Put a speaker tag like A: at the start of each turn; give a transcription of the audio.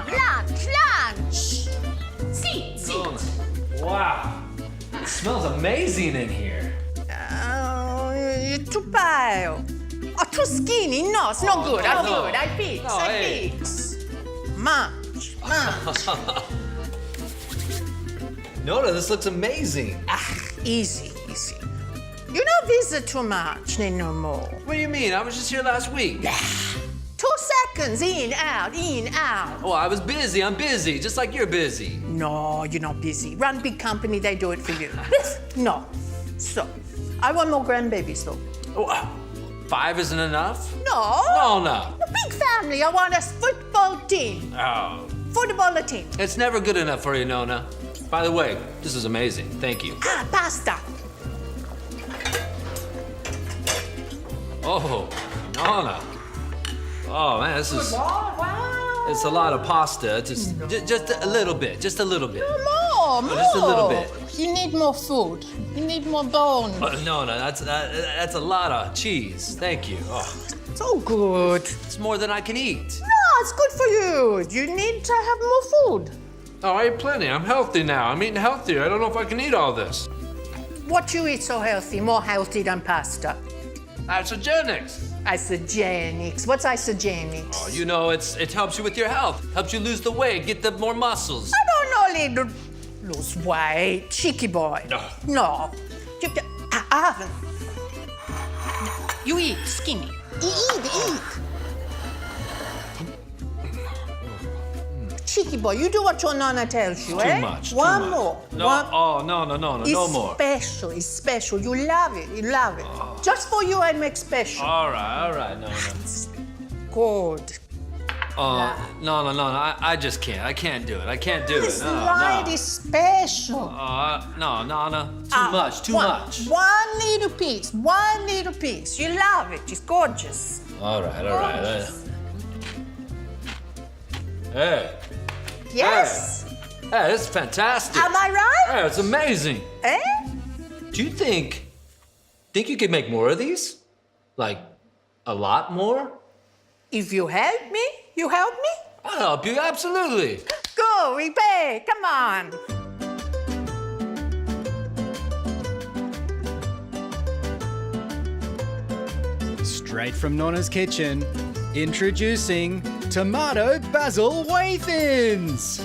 A: Lunch. Sit.
B: Wow, it smells amazing in here.
A: You're too pale. Oh, too skinny. No, it's not good. I'm
B: no.
A: good. I fix.
B: No,
A: I
B: hey.
A: fix. Munch.
B: Nona, this looks amazing.
A: Easy. You don't visit too much no more.
B: What do you mean? I was just here last week.
A: 2 seconds, in, out.
B: Oh, I was busy. I'm busy, just like you're busy.
A: No, you're not busy. Run big company, they do it for you. No. So, I want more grandbabies, though.
B: Oh, 5 isn't enough?
A: No.
B: Nona.
A: A big family. I want a football team.
B: Oh.
A: Football team.
B: It's never good enough for you, Nona. By the way, this is amazing. Thank you.
A: Pasta.
B: Oh, Nona. Oh, man, this is...
A: Wow.
B: It's a lot of pasta. Just a little bit. Just a little bit.
A: More.
B: Just a little bit.
A: You need more food. You need more bone.
B: Oh, Nona, that's a lot of cheese. Thank you. Oh,
A: So good.
B: it's more than I can eat.
A: No, it's good for you. You need to have more food.
B: Oh, I ate plenty. I'm healthy now. I'm eating healthier. I don't know if I can eat all this.
A: What you eat so healthy? More healthy than pasta.
B: Isagenix.
A: Isagenix. What's Isagenix?
B: Oh, you know, it helps you with your health. Helps you lose the weight, get the more muscles.
A: I don't know, little lose weight, cheeky boy.
B: No.
A: No. You eat skinny. Eat. Cheeky boy, you do what your nana tells you,
B: Too
A: eh?
B: much.
A: One
B: too
A: more.
B: much. No. Oh, no, no more.
A: It's special. You love it. Just for you, I make special.
B: All right, no.
A: Good.
B: No, I just can't. I can't do it. I can't do
A: This
B: it. No,
A: right
B: no.
A: is special.
B: No, Nana. Too much.
A: One little piece. You love it. It's gorgeous.
B: All right. Hey.
A: Yes.
B: Hey, this is fantastic.
A: Am I right?
B: Hey, it's amazing.
A: Eh?
B: Do you think you could make more of these? Like, a lot more?
A: If you help me, you help me?
B: I'll help you, absolutely.
A: Go, we pay. Come on.
C: Straight from Nona's kitchen, introducing Tomato Basil Whey Thins.